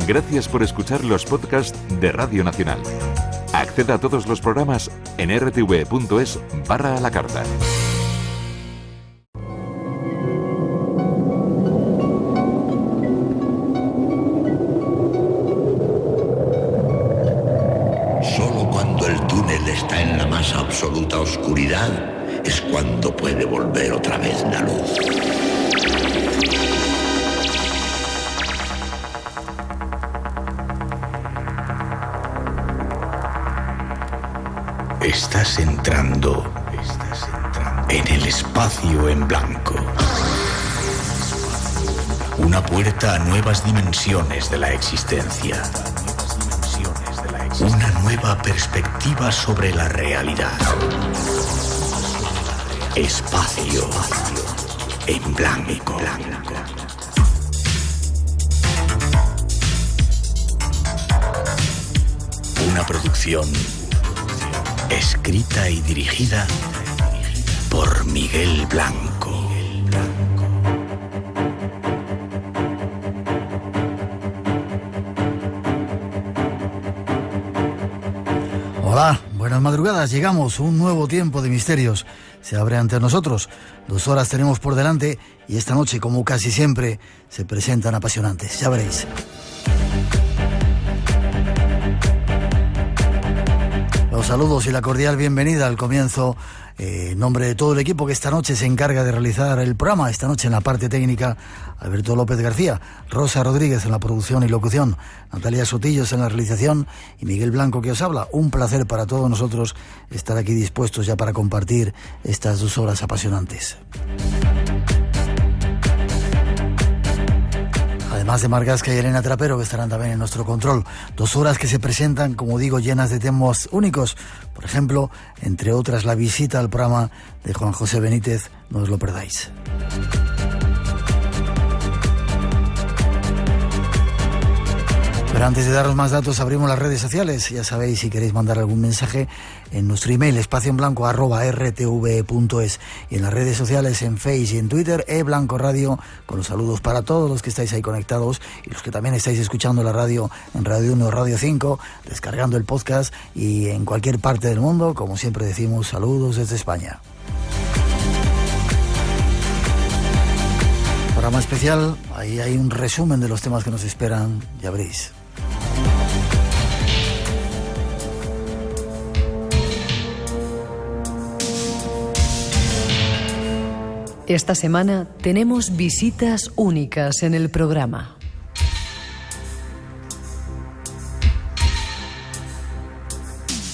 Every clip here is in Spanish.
Gracias por escuchar los podcasts de Radio Nacional. Acceda a todos los programas en rtv.es/a la carta. Solo cuando el túnel está en la más absoluta oscuridad es cuando puede volver otra vez la luz. Estás entrando en el espacio en blanco. Una puerta a nuevas dimensiones de la existencia. Una nueva perspectiva sobre la realidad. Espacio en blanco. Una producción escrita y dirigida por Miguel Blanco. Hola, buenas madrugadas. Llegamos, un nuevo tiempo de misterios se abre ante nosotros. 2 horas tenemos por delante y esta noche, como casi siempre, se presentan apasionantes. Ya veréis. Los saludos y la cordial bienvenida al comienzo en nombre de todo el equipo que esta noche se encarga de realizar el programa. Esta noche en la parte técnica, Alberto López García, Rosa Rodríguez en la producción y locución, Natalia Sotillos en la realización y Miguel Blanco que os habla. Un placer para todos nosotros estar aquí dispuestos ya para compartir estas 2 horas apasionantes. Además de Margasca y Elena Trapero, que estarán también en nuestro control. 2 horas que se presentan, como digo, llenas de temas únicos. Por ejemplo, entre otras, la visita al programa de Juan José Benítez. No os lo perdáis. Pero antes de daros más datos, abrimos las redes sociales. Ya sabéis, si queréis mandar algún mensaje, en nuestro email espacioenblanco@rtv.es, y en las redes sociales, en Facebook y en Twitter, Blanco Radio, con los saludos para todos los que estáis ahí conectados y los que también estáis escuchando la radio en Radio 1 o Radio 5, descargando el podcast y en cualquier parte del mundo. Como siempre decimos, saludos desde España. Programa especial, ahí hay un resumen de los temas que nos esperan, ya veréis. Esta semana tenemos visitas únicas en el programa.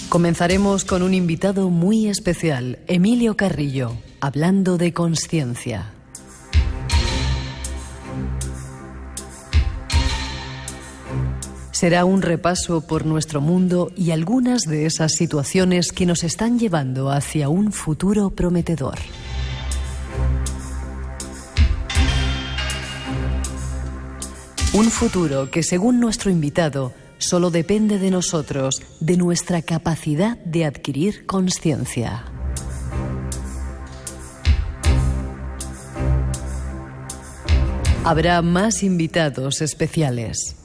Comenzaremos con un invitado muy especial, Emilio Carrillo, hablando de consciencia. Será un repaso por nuestro mundo y algunas de esas situaciones que nos están llevando hacia un futuro prometedor. Un futuro que, según nuestro invitado, solo depende de nosotros, de nuestra capacidad de adquirir consciencia. Habrá más invitados especiales.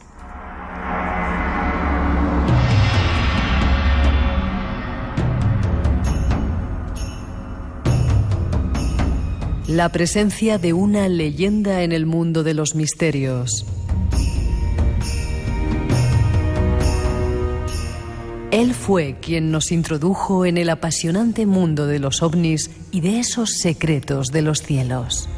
La presencia de una leyenda en el mundo de los misterios. Él fue quien nos introdujo en el apasionante mundo de los ovnis y de esos secretos de los cielos.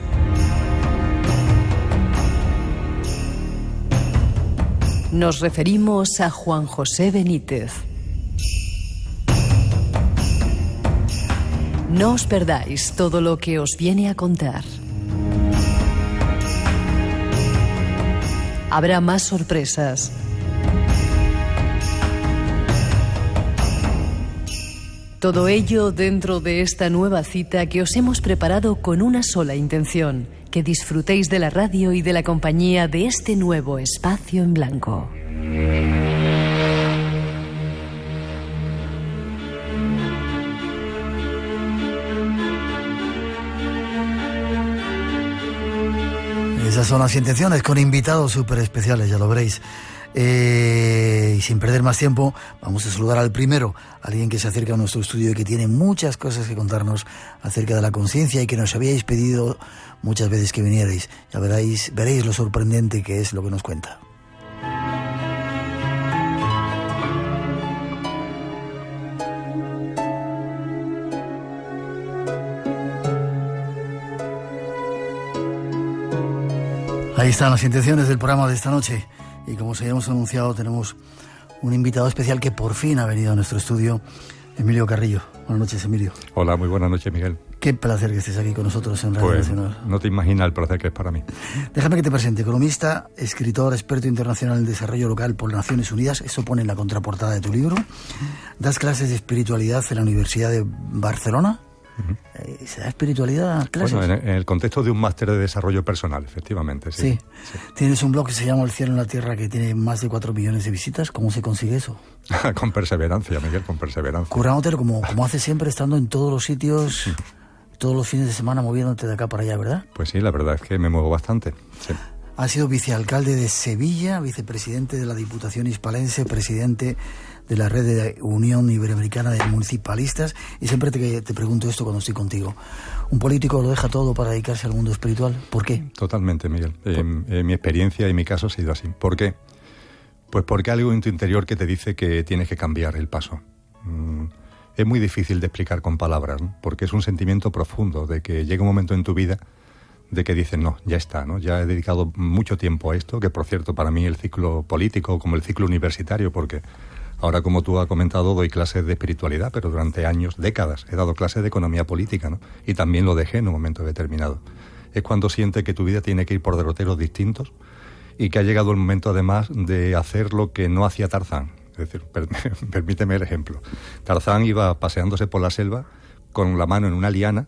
Nos referimos a Juan José Benítez. No os perdáis todo lo que os viene a contar. Habrá más sorpresas. Todo ello dentro de esta nueva cita que os hemos preparado con una sola intención: que disfrutéis de la radio y de la compañía de este nuevo espacio en blanco. Esas son las intenciones, con invitados súper especiales, ya lo veréis. Y sin perder más tiempo, vamos a saludar al primero, alguien que se acerca a nuestro estudio y que tiene muchas cosas que contarnos acerca de la conciencia y que nos habíais pedido muchas veces que vinierais. Ya veréis lo sorprendente que es lo que nos cuenta. Ahí están las intenciones del programa de esta noche. Y como os habíamos anunciado, tenemos un invitado especial que por fin ha venido a nuestro estudio, Emilio Carrillo. Buenas noches, Emilio. Hola, muy buenas noches, Miguel. Qué placer que estés aquí con nosotros en Radio Nacional. No te imaginas el placer que es para mí. Déjame que te presente. Economista, escritor, experto internacional en desarrollo local por Naciones Unidas. Eso pone en la contraportada de tu libro. Das clases de espiritualidad en la Universidad de Barcelona. ¿Se da espiritualidad clases? Bueno, en el contexto de un máster de desarrollo personal, efectivamente, sí. Sí. Tienes un blog que se llama El cielo en la tierra, que tiene más de 4 millones de visitas. ¿Cómo se consigue eso? Con perseverancia, Miguel, con perseverancia. Currándote como haces siempre, estando en todos los sitios, todos los fines de semana, moviéndote de acá para allá, ¿verdad? Pues sí, la verdad es que me muevo bastante, sí. Ha sido vicealcalde de Sevilla, vicepresidente de la Diputación Hispalense, presidente de la Red de Unión Iberoamericana de Municipalistas. Y siempre te pregunto esto cuando estoy contigo. ¿Un político lo deja todo para dedicarse al mundo espiritual? ¿Por qué? Totalmente, Miguel. Mi experiencia y mi caso ha sido así. ¿Por qué? Pues porque hay algo en tu interior que te dice que tienes que cambiar el paso. Es muy difícil de explicar con palabras, ¿no? Porque es un sentimiento profundo de que llega un momento en tu vida de que dices, no, ya está, ¿no? Ya he dedicado mucho tiempo a esto, que por cierto, para mí el ciclo político, como el ciclo universitario, porque ahora, como tú has comentado, doy clases de espiritualidad, pero durante años, décadas, he dado clases de economía política, ¿no? Y también lo dejé en un momento determinado. Es cuando sientes que tu vida tiene que ir por derroteros distintos y que ha llegado el momento, además, de hacer lo que no hacía Tarzán. Es decir, permíteme el ejemplo. Tarzán iba paseándose por la selva con la mano en una liana,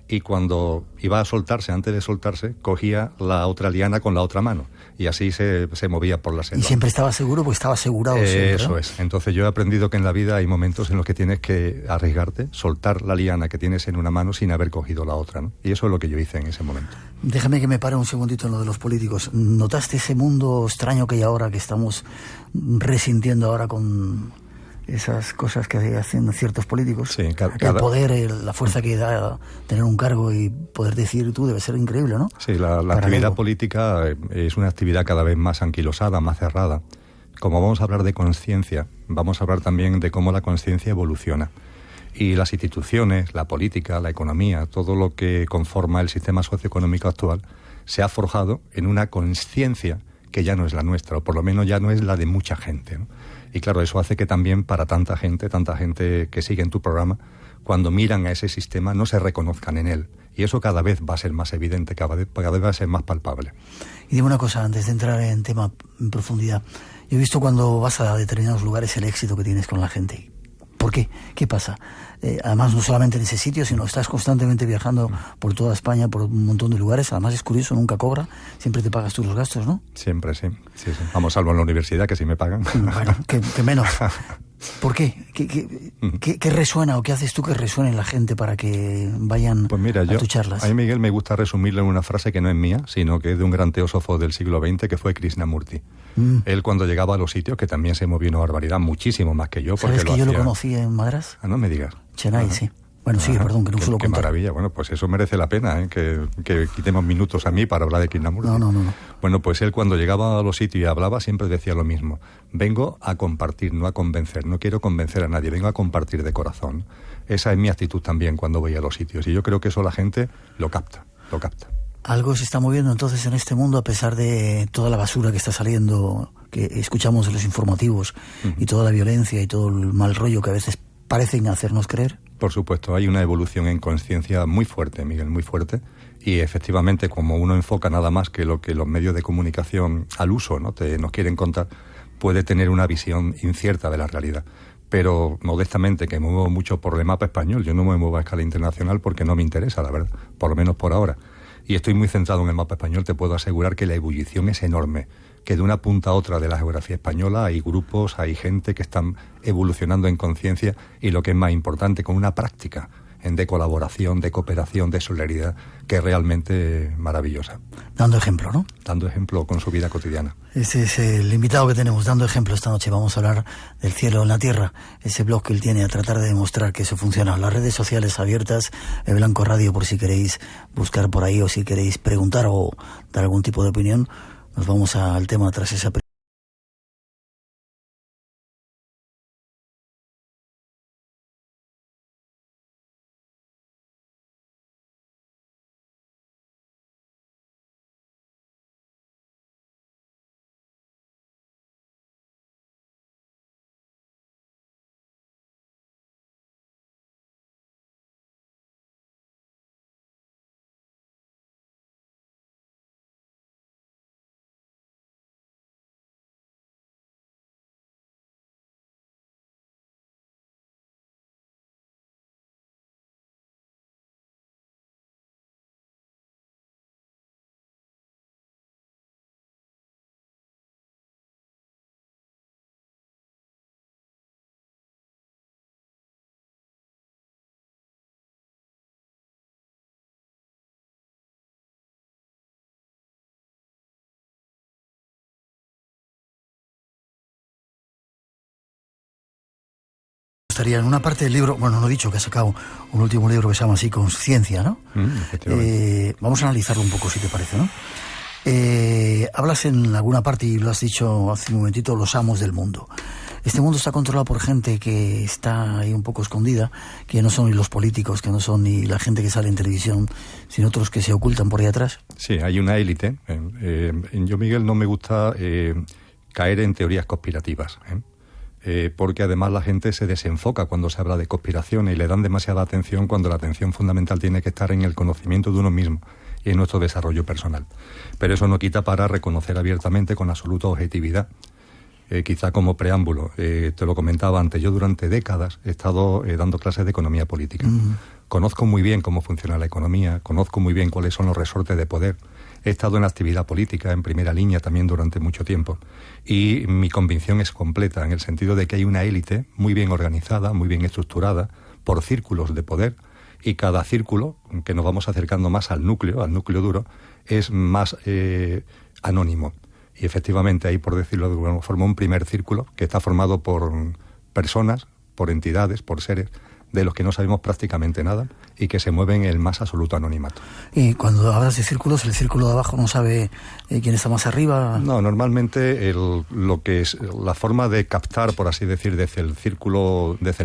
y cuando iba a soltarse, antes de soltarse, cogía la otra liana con la otra mano. Y así se movía por la selva. Y siempre estaba seguro, porque estaba asegurado siempre, Eso ¿no? es. Entonces yo he aprendido que en la vida hay momentos en los que tienes que arriesgarte, soltar la liana que tienes en una mano sin haber cogido la otra, ¿no? Y eso es lo que yo hice en ese momento. Déjame que me pare un segundito en lo de los políticos. ¿Notaste ese mundo extraño que hay ahora, que estamos resintiendo ahora con esas cosas que hacen ciertos políticos? Sí, el poder, la fuerza que da tener un cargo y poder decir tú, debe ser increíble, ¿no? Sí, la actividad política es una actividad cada vez más anquilosada, más cerrada. Como vamos a hablar de conciencia, vamos a hablar también de cómo la conciencia evoluciona. Y las instituciones, la política, la economía, todo lo que conforma el sistema socioeconómico actual, se ha forjado en una conciencia que ya no es la nuestra, o por lo menos ya no es la de mucha gente, ¿no? Y claro, eso hace que también para tanta gente que sigue en tu programa, cuando miran a ese sistema no se reconozcan en él. Y eso cada vez va a ser más evidente, cada vez va a ser más palpable. Y dime una cosa, antes de entrar en tema en profundidad. Yo he visto cuando vas a determinados lugares el éxito que tienes con la gente. ¿Por qué? ¿Qué pasa? Además, no solamente en ese sitio, sino estás constantemente viajando por toda España, por un montón de lugares. Además, es curioso, nunca cobra. Siempre te pagas tú los gastos, ¿no? Siempre, sí. Vamos, salvo en la universidad, que sí me pagan. Bueno, que menos. ¿Por qué? ¿Qué resuena o qué haces tú que resuene en la gente para que vayan pues mira, a tus charlas? A mí, Miguel, me gusta resumirlo en una frase que no es mía, sino que es de un gran teósofo del siglo XX, que fue Krishnamurti. Él, cuando llegaba a los sitios, que también se movió una barbaridad, muchísimo más que yo. ¿Sabes que yo lo conocí en Madrás? Ah, no me digas. Chennai, sí. Bueno, sí, perdón, que no se lo Qué conté. maravilla. Bueno, pues eso merece la pena, que quitemos minutos a mí para hablar de Krishnamurti. No. Bueno, pues él, cuando llegaba a los sitios y hablaba, siempre decía lo mismo. Vengo a compartir, no a convencer. No quiero convencer a nadie, vengo a compartir de corazón. Esa es mi actitud también cuando voy a los sitios. Y yo creo que eso la gente lo capta. Algo se está moviendo entonces en este mundo, a pesar de toda la basura que está saliendo, que escuchamos en los informativos, y toda la violencia y todo el mal rollo que a veces parecen hacernos creer. Por supuesto, hay una evolución en conciencia muy fuerte, Miguel, muy fuerte. Y efectivamente, como uno enfoca nada más que lo que los medios de comunicación al uso nos quieren contar, puede tener una visión incierta de la realidad. Pero modestamente, que me muevo mucho por el mapa español, yo no me muevo a escala internacional porque no me interesa, la verdad, por lo menos por ahora. Y estoy muy centrado en el mapa español, te puedo asegurar que la ebullición es enorme, que de una punta a otra de la geografía española hay grupos, hay gente que están evolucionando en conciencia y lo que es más importante, con una práctica. de colaboración, de cooperación, de solidaridad, que es realmente maravillosa. Dando ejemplo, ¿no? Dando ejemplo con su vida cotidiana. Ese es el invitado que tenemos, dando ejemplo esta noche. Vamos a hablar del cielo en la tierra, ese blog que él tiene, a tratar de demostrar que eso funciona. Las redes sociales abiertas, Blanco Radio, por si queréis buscar por ahí o si queréis preguntar o dar algún tipo de opinión. Nos vamos al tema tras esa estaría en una parte del libro, bueno, no he dicho que ha sacado un último libro que se llama así, Conciencia, ¿no? Vamos a analizarlo un poco, si te parece, ¿no? Hablas en alguna parte, y lo has dicho hace un momentito, los amos del mundo. Este mundo está controlado por gente que está ahí un poco escondida, que no son ni los políticos, que no son ni la gente que sale en televisión, sino otros que se ocultan por ahí atrás. Sí, hay una élite. Yo, Miguel, no me gusta caer en teorías conspirativas, porque además la gente se desenfoca cuando se habla de conspiraciones y le dan demasiada atención cuando la atención fundamental tiene que estar en el conocimiento de uno mismo y en nuestro desarrollo personal. Pero eso no quita para reconocer abiertamente, con absoluta objetividad, quizá como preámbulo, te lo comentaba antes, yo durante décadas he estado dando clases de economía política. Conozco muy bien cómo funciona la economía, conozco muy bien cuáles son los resortes de poder. He estado en la actividad política, en primera línea también durante mucho tiempo. Y mi convicción es completa, en el sentido de que hay una élite muy bien organizada, muy bien estructurada, por círculos de poder, y cada círculo, que nos vamos acercando más al núcleo duro, es más anónimo. Y efectivamente hay, por decirlo de alguna forma, un primer círculo que está formado por personas, por entidades, por seres, de los que no sabemos prácticamente nada y que se mueven en el más absoluto anonimato. Y cuando hablas de círculos, ¿el círculo de abajo no sabe quién está más arriba? No, normalmente lo que es la forma de captar, por así decir, desde el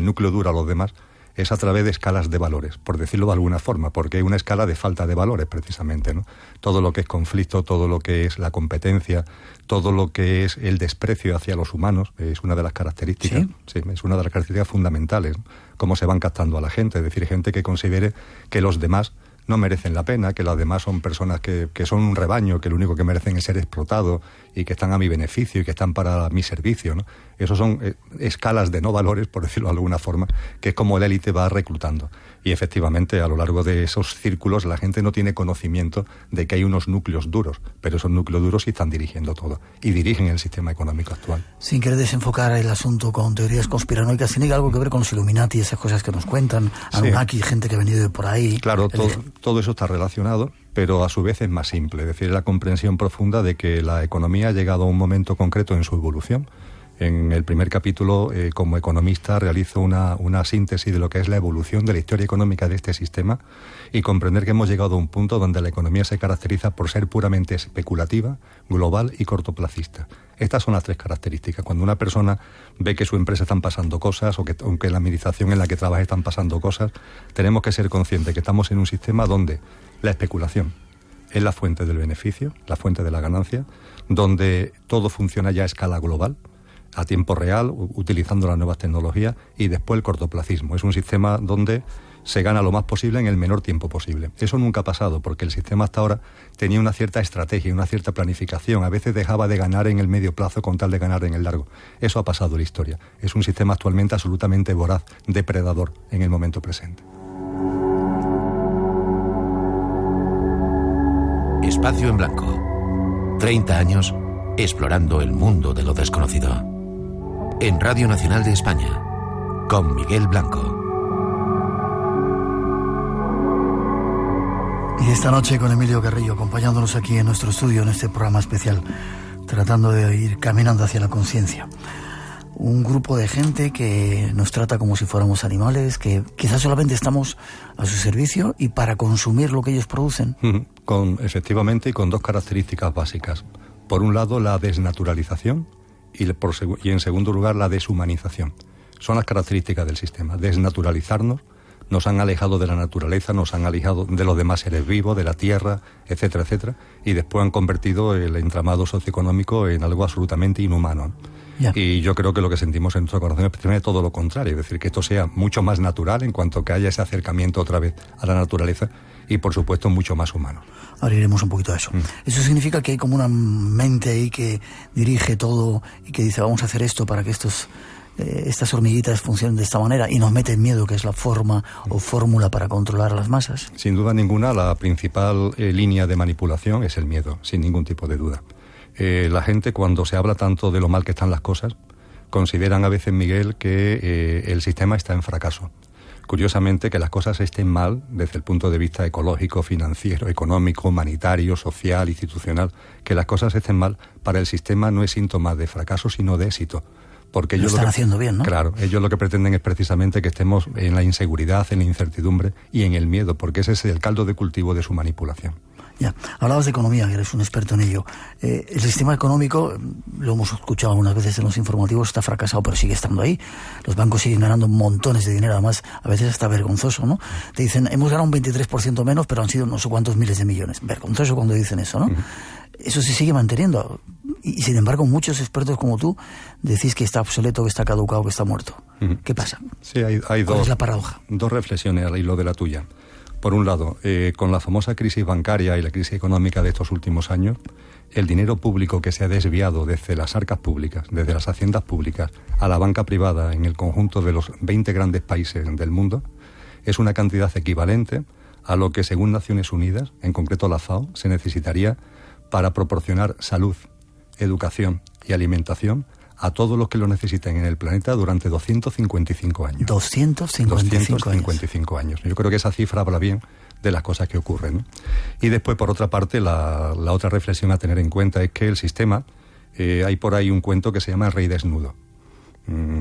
núcleo duro a los demás, es a través de escalas de valores, por decirlo de alguna forma, porque hay una escala de falta de valores, precisamente, ¿no? Todo lo que es conflicto, todo lo que es la competencia, todo lo que es el desprecio hacia los humanos, es una de las características, sí, es una de las características fundamentales, ¿no? Cómo se van captando a la gente, es decir, gente que considere que los demás no merecen la pena, que las demás son personas que son un rebaño, que lo único que merecen es ser explotados y que están a mi beneficio y que están para mi servicio, ¿no? Esos son escalas de no valores, por decirlo de alguna forma, que es como la élite va reclutando. Y efectivamente, a lo largo de esos círculos, la gente no tiene conocimiento de que hay unos núcleos duros, pero esos núcleos duros sí están dirigiendo todo y dirigen el sistema económico actual. Sin querer desenfocar el asunto con teorías conspiranoicas, ¿tiene algo que ver con los Illuminati, esas cosas que nos cuentan? Anunnaki, gente que ha venido de por ahí. Claro, todo eso está relacionado, pero a su vez es más simple, es decir, la comprensión profunda de que la economía ha llegado a un momento concreto en su evolución. En el primer capítulo, como economista, realizo una síntesis de lo que es la evolución de la historia económica de este sistema y comprender que hemos llegado a un punto donde la economía se caracteriza por ser puramente especulativa, global y cortoplacista. Estas son las tres características. Cuando una persona ve que su empresa están pasando cosas o que en la administración en la que trabaja están pasando cosas, tenemos que ser conscientes que estamos en un sistema donde la especulación es la fuente del beneficio, la fuente de la ganancia, donde todo funciona ya a escala global, a tiempo real, utilizando las nuevas tecnologías, y después el cortoplacismo. Es un sistema donde se gana lo más posible en el menor tiempo posible. Eso nunca ha pasado, porque el sistema hasta ahora tenía una cierta estrategia, una cierta planificación. A veces dejaba de ganar en el medio plazo con tal de ganar en el largo. Eso ha pasado en la historia. Es un sistema actualmente absolutamente voraz, depredador en el momento presente. Espacio en Blanco. 30 años explorando el mundo de lo desconocido. En Radio Nacional de España, con Miguel Blanco. Esta noche con Emilio Carrillo, acompañándonos aquí en nuestro estudio, en este programa especial, tratando de ir caminando hacia la conciencia. Un grupo de gente que nos trata como si fuéramos animales, que quizás solamente estamos a su servicio y para consumir lo que ellos producen. Efectivamente, y con dos características básicas. Por un lado, la desnaturalización y en segundo lugar, la deshumanización. Son las características del sistema. Desnaturalizarnos, nos han alejado de la naturaleza, nos han alejado de los demás seres vivos, de la tierra, etcétera, etcétera, y después han convertido el entramado socioeconómico en algo absolutamente inhumano. Ya. Y yo creo que lo que sentimos en nuestro corazón es precisamente todo lo contrario, es decir, que esto sea mucho más natural en cuanto que haya ese acercamiento otra vez a la naturaleza y, por supuesto, mucho más humano. Ahora iremos un poquito a eso. Eso significa que hay como una mente ahí que dirige todo y que dice vamos a hacer esto para que estas hormiguitas funcionen de esta manera y nos meten miedo, que es la forma o fórmula para controlar a las masas. Sin duda ninguna, la principal línea de manipulación es el miedo, sin ningún tipo de duda. La gente, cuando se habla tanto de lo mal que están las cosas, consideran a veces, Miguel, que el sistema está en fracaso. Curiosamente, que las cosas estén mal desde el punto de vista ecológico, financiero, económico, humanitario, social, institucional, que las cosas estén mal para el sistema no es síntoma de fracaso, sino de éxito. Porque ellos lo están haciendo bien, ¿no? Claro, ellos lo que pretenden es precisamente que estemos en la inseguridad, en la incertidumbre y en el miedo, porque ese es el caldo de cultivo de su manipulación. Ya, hablabas de economía, que eres un experto en ello. El sistema económico, lo hemos escuchado algunas veces en los informativos, está fracasado, pero sigue estando ahí. Los bancos siguen ganando montones de dinero, además, a veces hasta vergonzoso, ¿no? Te dicen, hemos ganado un 23% menos, pero han sido no sé cuántos miles de millones. Vergonzoso cuando dicen eso, ¿no? Eso se sigue manteniendo. Y sin embargo, muchos expertos como tú decís que está obsoleto, que está caducado, que está muerto. ¿Qué pasa? Sí, hay ¿Cuál es la paradoja? Dos reflexiones al hilo de la tuya. Por un lado, con la famosa crisis bancaria y la crisis económica de estos últimos años, el dinero público que se ha desviado desde las arcas públicas, desde las haciendas públicas, a la banca privada en el conjunto de los 20 grandes países del mundo, es una cantidad equivalente a lo que, según Naciones Unidas, en concreto la FAO, se necesitaría para proporcionar salud, educación y alimentación a todos los que lo necesiten en el planeta durante 255 años. 255 años. Yo creo que esa cifra habla bien de las cosas que ocurren, ¿no? Y después, por otra parte, la otra reflexión a tener en cuenta es que el sistema, hay por ahí un cuento que se llama El Rey Desnudo,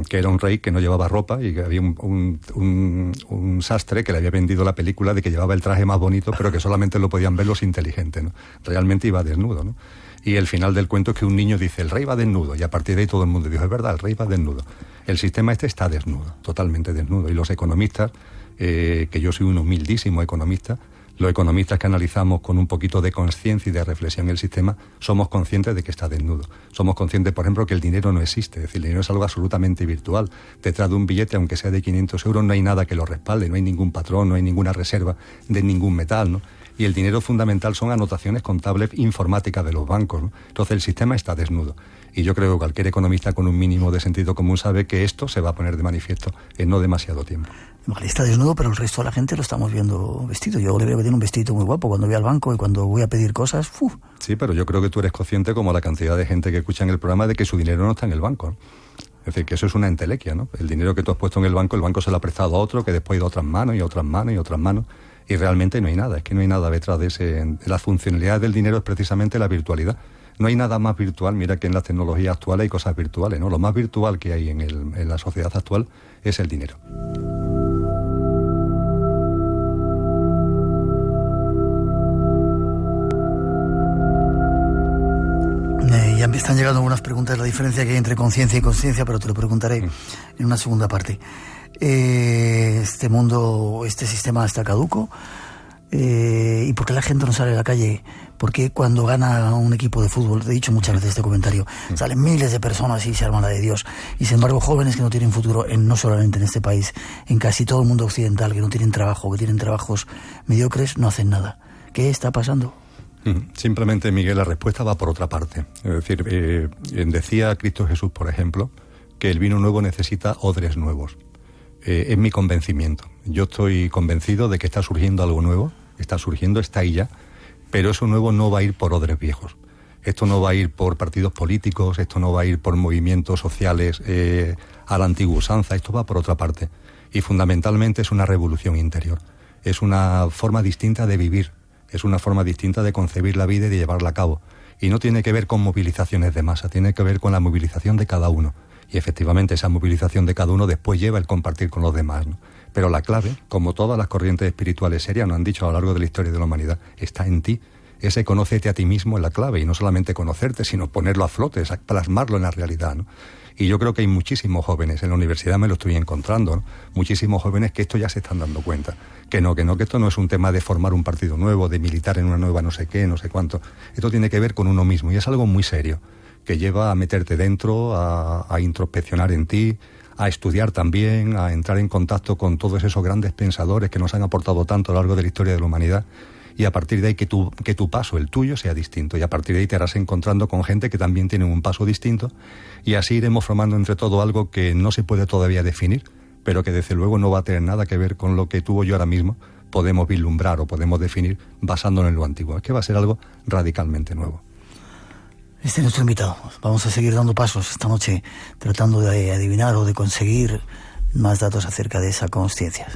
que era un rey que no llevaba ropa y que había un sastre que le había vendido la película de que llevaba el traje más bonito, pero que solamente lo podían ver los inteligentes, ¿no? Realmente iba desnudo, ¿no? Y el final del cuento es que un niño dice, el rey va desnudo, y a partir de ahí todo el mundo dijo, es verdad, el rey va desnudo. El sistema está desnudo, totalmente desnudo, y los economistas, que yo soy un humildísimo economista, los economistas que analizamos con un poquito de conciencia y de reflexión el sistema, somos conscientes de que está desnudo. Somos conscientes, por ejemplo, que el dinero no existe, es decir, el dinero es algo absolutamente virtual. Detrás de un billete, aunque sea de 500 euros, no hay nada que lo respalde, no hay ningún patrón, no hay ninguna reserva de ningún metal, ¿no? Y el dinero fundamental son anotaciones contables informáticas de los bancos, ¿no? Entonces el sistema está desnudo. Y yo creo que cualquier economista con un mínimo de sentido común sabe que esto se va a poner de manifiesto en no demasiado tiempo. Vale, está desnudo, pero el resto de la gente lo estamos viendo vestido. Yo le veo que tiene un vestido muy guapo cuando voy al banco y cuando voy a pedir cosas. Sí, pero yo creo que tú eres consciente, como la cantidad de gente que escucha en el programa, de que su dinero no está en el banco, ¿no? Es decir, que eso es una entelequia, ¿no? El dinero que tú has puesto en el banco se lo ha prestado a otro, que después ha ido a otras manos y otras manos y otras manos. Y realmente no hay nada, es que no hay nada detrás de ese. La funcionalidad del dinero es precisamente la virtualidad. No hay nada más virtual, mira que en las tecnologías actuales hay cosas virtuales, ¿no? Lo más virtual que hay en la sociedad actual es el dinero. Ya me están llegando algunas preguntas, la diferencia que hay entre conciencia y consciencia, pero te lo preguntaré en una segunda parte. Este mundo, este sistema está caduco. ¿Y por qué la gente no sale a la calle? ¿Por qué cuando gana un equipo de fútbol, te he dicho muchas veces este comentario, salen miles de personas y se arma la de Dios? Y sin embargo, jóvenes que no tienen futuro, no solamente en este país, en casi todo el mundo occidental, que no tienen trabajo, que tienen trabajos mediocres, no hacen nada. ¿Qué está pasando? Simplemente, Miguel, la respuesta va por otra parte. Es decir, decía Cristo Jesús, por ejemplo, que el vino nuevo necesita odres nuevos. Es mi convencimiento. Yo estoy convencido de que está surgiendo algo nuevo, está ahí ya, pero eso nuevo no va a ir por odres viejos. Esto no va a ir por partidos políticos, esto no va a ir por movimientos sociales a la antigua usanza, esto va por otra parte. Y fundamentalmente es una revolución interior. Es una forma distinta de vivir es una forma distinta de concebir la vida y de llevarla a cabo. Y no tiene que ver con movilizaciones de masa, tiene que ver con la movilización de cada uno. Y efectivamente esa movilización de cada uno después lleva el compartir con los demás, ¿no? Pero la clave, como todas las corrientes espirituales serias nos han dicho a lo largo de la historia de la humanidad, está en ti. Ese conócete a ti mismo es la clave, y no solamente conocerte, sino ponerlo a flote, plasmarlo en la realidad, ¿no? Y yo creo que hay muchísimos jóvenes, en la universidad me lo estoy encontrando, ¿no? Muchísimos jóvenes que esto ya se están dando cuenta, que esto no es un tema de formar un partido nuevo, de militar en una nueva no sé qué, no sé cuánto. Esto tiene que ver con uno mismo, y es algo muy serio, que lleva a meterte dentro, a introspeccionar en ti, a estudiar también, a entrar en contacto con todos esos grandes pensadores que nos han aportado tanto a lo largo de la historia de la humanidad, y a partir de ahí que tu paso, el tuyo, sea distinto, y a partir de ahí te harás encontrando con gente que también tiene un paso distinto, y así iremos formando entre todo algo que no se puede todavía definir, pero que desde luego no va a tener nada que ver con lo que tú o yo ahora mismo podemos vislumbrar o podemos definir basándonos en lo antiguo. Es que va a ser algo radicalmente nuevo. Este es nuestro invitado. Vamos a seguir dando pasos esta noche tratando de adivinar o de conseguir más datos acerca de esa consciencia.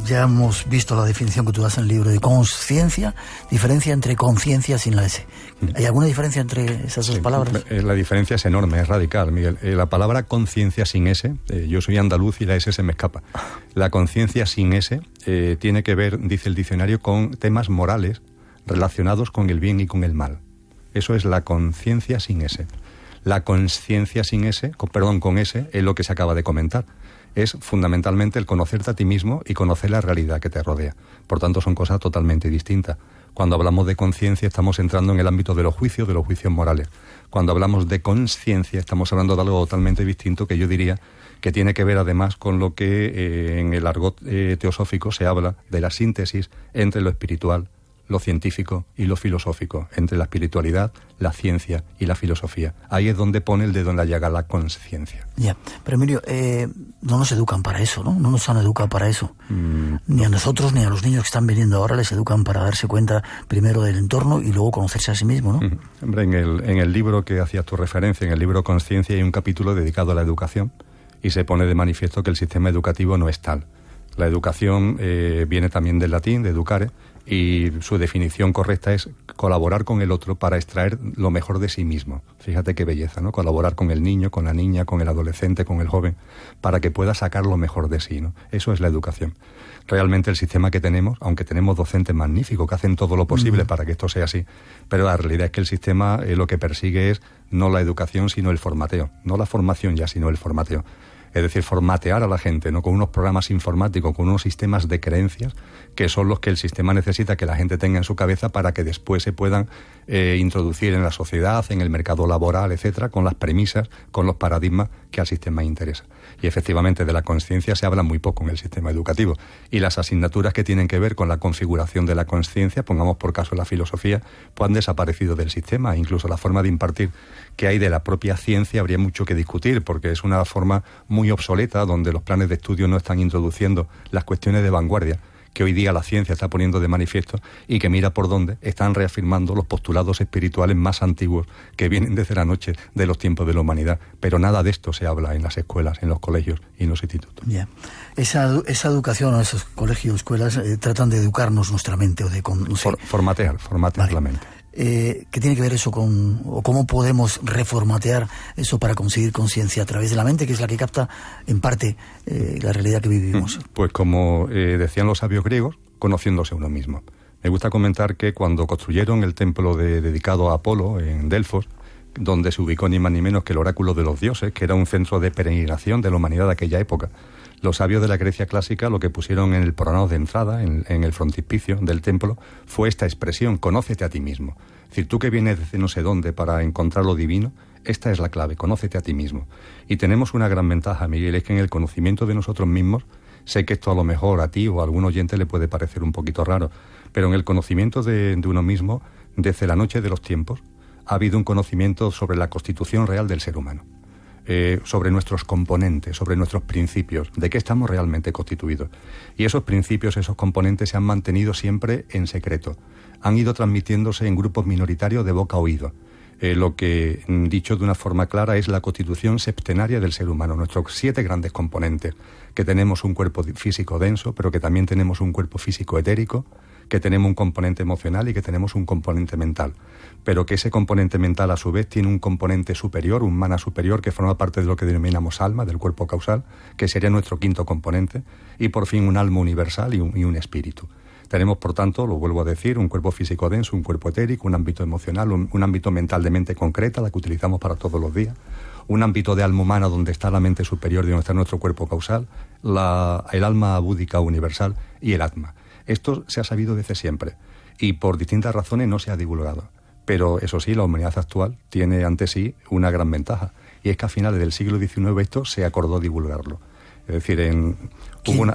Ya hemos visto la definición que tú das en el libro de consciencia, diferencia entre conciencia sin la S. ¿Hay alguna diferencia entre esas dos palabras? La diferencia es enorme, es radical, Miguel. La palabra conciencia sin S, yo soy andaluz y la S se me escapa. La conciencia sin S tiene que ver, dice el diccionario, con temas morales relacionados con el bien y con el mal. Eso es la conciencia sin S. La consciencia sin S, con S, es lo que se acaba de comentar. Es fundamentalmente el conocerte a ti mismo y conocer la realidad que te rodea. Por tanto, son cosas totalmente distintas. Cuando hablamos de conciencia estamos entrando en el ámbito de los juicios morales. Cuando hablamos de consciencia estamos hablando de algo totalmente distinto, que yo diría que tiene que ver además con lo que en el argot teosófico se habla de la síntesis entre lo espiritual, lo científico y lo filosófico, entre la espiritualidad, la ciencia y la filosofía. Ahí es donde pone el dedo en la llaga la conciencia. Ya, pero Emilio, no nos educan para eso, ¿no? No nos han educado para eso. Ni a nosotros ni a los niños que están viniendo ahora les educan para darse cuenta primero del entorno y luego conocerse a sí mismo, ¿no? Hombre, en el libro que hacías tu referencia, en el libro Consciencia, hay un capítulo dedicado a la educación y se pone de manifiesto que el sistema educativo no es tal. La educación viene también del latín, de educare, y su definición correcta es colaborar con el otro para extraer lo mejor de sí mismo. Fíjate qué belleza, ¿no? Colaborar con el niño, con la niña, con el adolescente, con el joven, para que pueda sacar lo mejor de sí, ¿no? Eso es la educación. Realmente el sistema que tenemos, aunque tenemos docentes magníficos que hacen todo lo posible para que esto sea así, pero la realidad es que el sistema lo que persigue es no la educación, sino el formateo. No la formación ya, sino el formateo. Es decir, formatear a la gente, ¿no? Con unos programas informáticos, con unos sistemas de creencias que son los que el sistema necesita que la gente tenga en su cabeza para que después se puedan introducir en la sociedad, en el mercado laboral, etcétera, con las premisas, con los paradigmas que al sistema interesa. Y efectivamente de la consciencia se habla muy poco en el sistema educativo. Y las asignaturas que tienen que ver con la configuración de la consciencia, pongamos por caso la filosofía, pues han desaparecido del sistema. Incluso la forma de impartir que hay de la propia ciencia habría mucho que discutir, porque es una forma muy obsoleta donde los planes de estudio no están introduciendo las cuestiones de vanguardia que hoy día la ciencia está poniendo de manifiesto y que mira por dónde están reafirmando los postulados espirituales más antiguos que vienen desde la noche de los tiempos de la humanidad. Pero nada de esto se habla en las escuelas, en los colegios y en los institutos. Yeah. Esa educación, o esos colegios, escuelas, tratan de educarnos nuestra mente o de... No sé. Formatear vale. La mente. ¿Qué tiene que ver eso con, o cómo podemos reformatear eso para conseguir conciencia a través de la mente, que es la que capta en parte la realidad que vivimos? Pues como decían los sabios griegos, conociéndose uno mismo. Me gusta comentar que cuando construyeron el templo dedicado a Apolo en Delfos, donde se ubicó ni más ni menos que el oráculo de los dioses, que era un centro de peregrinación de la humanidad de aquella época, los sabios de la Grecia clásica lo que pusieron en el programa de entrada, en el frontispicio del templo, fue esta expresión: conócete a ti mismo. Es decir, tú que vienes desde no sé dónde para encontrar lo divino, esta es la clave: conócete a ti mismo. Y tenemos una gran ventaja, Miguel, es que en el conocimiento de nosotros mismos, sé que esto a lo mejor a ti o a algún oyente le puede parecer un poquito raro, pero en el conocimiento de uno mismo, desde la noche de los tiempos, ha habido un conocimiento sobre la constitución real del ser humano. Sobre nuestros componentes, sobre nuestros principios, de qué estamos realmente constituidos. Y esos principios, esos componentes se han mantenido siempre en secreto. Han ido transmitiéndose en grupos minoritarios de boca a oído. Lo que, dicho de una forma clara, es la constitución septenaria del ser humano, nuestros 7 grandes componentes, que tenemos un cuerpo físico denso, pero que también tenemos un cuerpo físico etérico, que tenemos un componente emocional y que tenemos un componente mental, pero que ese componente mental a su vez tiene un componente superior, un mana superior, que forma parte de lo que denominamos alma, del cuerpo causal, que sería nuestro 5º componente, y por fin un alma universal y un espíritu. Tenemos, por tanto, lo vuelvo a decir, un cuerpo físico denso, un cuerpo etérico, un ámbito emocional, un ámbito mental de mente concreta, la que utilizamos para todos los días, un ámbito de alma humana donde está la mente superior y donde está nuestro cuerpo causal, el alma búdica universal y el atma. Esto se ha sabido desde siempre y por distintas razones no se ha divulgado. Pero eso sí, la humanidad actual tiene ante sí una gran ventaja, y es que a finales del siglo XIX esto se acordó divulgarlo. Es decir,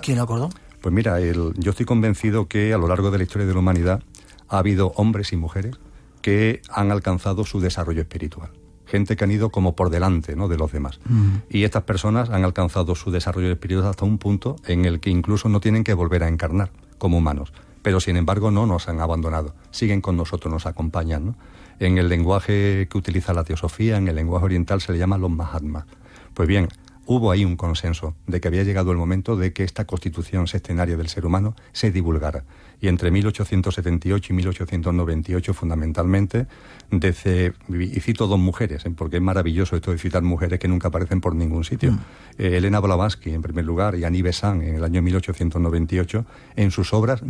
¿Quién acordó? Pues mira, yo estoy convencido que a lo largo de la historia de la humanidad ha habido hombres y mujeres que han alcanzado su desarrollo espiritual. Gente que han ido como por delante, ¿no?, de los demás. Y estas personas han alcanzado su desarrollo espiritual hasta un punto en el que incluso no tienen que volver a encarnar como humanos. Pero sin embargo no nos han abandonado, siguen con nosotros, nos acompañan, ¿no? En el lenguaje que utiliza la teosofía, en el lenguaje oriental, se le llama los Mahatmas. Pues bien, hubo ahí un consenso de que había llegado el momento de que esta constitución septenaria del ser humano se divulgara. Y entre 1878 y 1898, fundamentalmente, y cito 2 mujeres, porque es maravilloso esto de citar mujeres que nunca aparecen por ningún sitio. Elena Blavatsky, en primer lugar, y Annie Besant, en el año 1898, en sus obras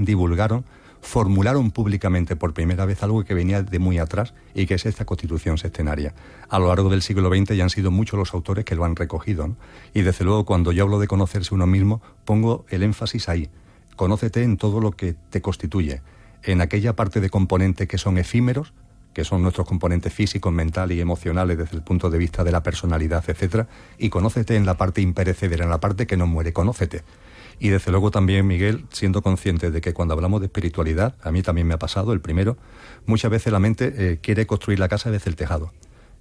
formularon públicamente por primera vez algo que venía de muy atrás y que es esta constitución septenaria. A lo largo del siglo XX ya han sido muchos los autores que lo han recogido, ¿no? Y desde luego cuando yo hablo de conocerse uno mismo, pongo el énfasis ahí. Conócete en todo lo que te constituye, en aquella parte de componentes que son efímeros, que son nuestros componentes físicos, mentales y emocionales desde el punto de vista de la personalidad, etcétera, y conócete en la parte imperecedera, en la parte que no muere, conócete. Y desde luego también, Miguel, siendo consciente de que cuando hablamos de espiritualidad, a mí también me ha pasado, el primero, muchas veces la mente quiere construir la casa desde el tejado,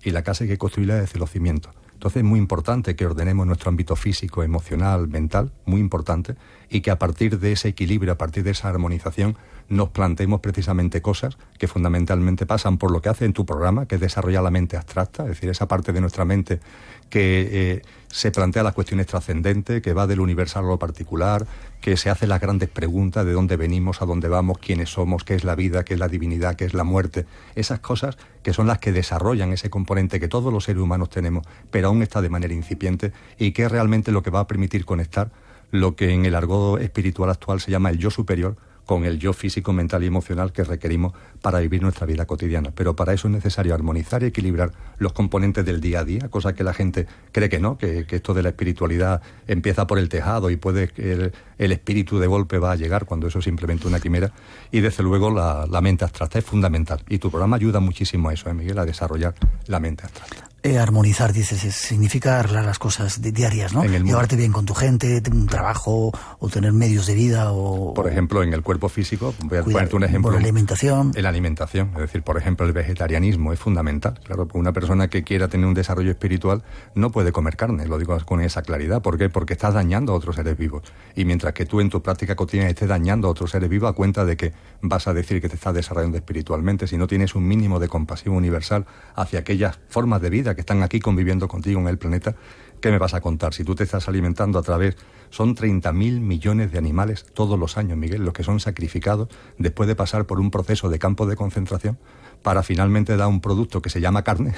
y la casa hay que construirla desde los cimientos. Entonces es muy importante que ordenemos nuestro ámbito físico, emocional, mental, muy importante, y que a partir de ese equilibrio, a partir de esa armonización, nos planteemos precisamente cosas que fundamentalmente pasan por lo que hace en tu programa, que es desarrollar la mente abstracta, es decir, esa parte de nuestra mente que se plantea las cuestiones trascendentes, que va del universal a lo particular, que se hace las grandes preguntas de dónde venimos, a dónde vamos, quiénes somos, qué es la vida, qué es la divinidad, qué es la muerte. Esas cosas que son las que desarrollan ese componente que todos los seres humanos tenemos, pero aún está de manera incipiente, y que es realmente lo que va a permitir conectar lo que en el argot espiritual actual se llama el yo superior con el yo físico, mental y emocional que requerimos para vivir nuestra vida cotidiana. Pero para eso es necesario armonizar y equilibrar los componentes del día a día, cosa que la gente cree que no, que esto de la espiritualidad empieza por el tejado y puede que el espíritu de golpe va a llegar, cuando eso es simplemente una quimera. Y desde luego la mente abstracta es fundamental. Y tu programa ayuda muchísimo a eso, Miguel, a desarrollar la mente abstracta. Armonizar, dices, significa arreglar las cosas diarias, ¿no? Llevarte bien con tu gente, un trabajo, o tener medios de vida, o... Por ejemplo, en el cuerpo físico, voy a ponerte un ejemplo. Por la alimentación. En la alimentación, es decir, por ejemplo, el vegetarianismo es fundamental. Claro, una persona que quiera tener un desarrollo espiritual no puede comer carne, lo digo con esa claridad. ¿Por qué? Porque estás dañando a otros seres vivos. Y mientras que tú en tu práctica cotidiana estés dañando a otros seres vivos, a cuenta de que vas a decir que te estás desarrollando espiritualmente, si no tienes un mínimo de compasión universal hacia aquellas formas de vida que están aquí conviviendo contigo en el planeta, ¿qué me vas a contar? Si tú te estás alimentando a través... Son 30.000 millones de animales todos los años, Miguel, los que son sacrificados después de pasar por un proceso de campo de concentración para finalmente dar un producto que se llama carne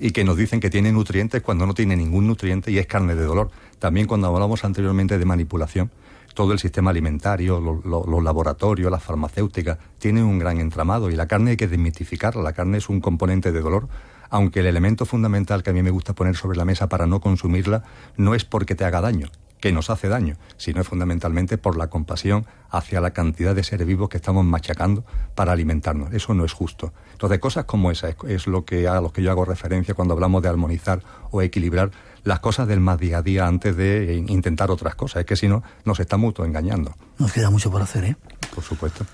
y que nos dicen que tiene nutrientes cuando no tiene ningún nutriente y es carne de dolor. También cuando hablamos anteriormente de manipulación, todo el sistema alimentario, los laboratorios, las farmacéuticas, tienen un gran entramado y la carne hay que desmitificarla. La carne es un componente de dolor, aunque el elemento fundamental que a mí me gusta poner sobre la mesa para no consumirla no es porque te haga daño, que nos hace daño, sino es fundamentalmente por la compasión hacia la cantidad de seres vivos que estamos machacando para alimentarnos. Eso no es justo. Entonces, cosas como esa es a lo que yo hago referencia cuando hablamos de armonizar o equilibrar las cosas del más día a día antes de intentar otras cosas. Es que si no, nos estamos autoengañando. Nos queda mucho por hacer, ¿eh? Por supuesto.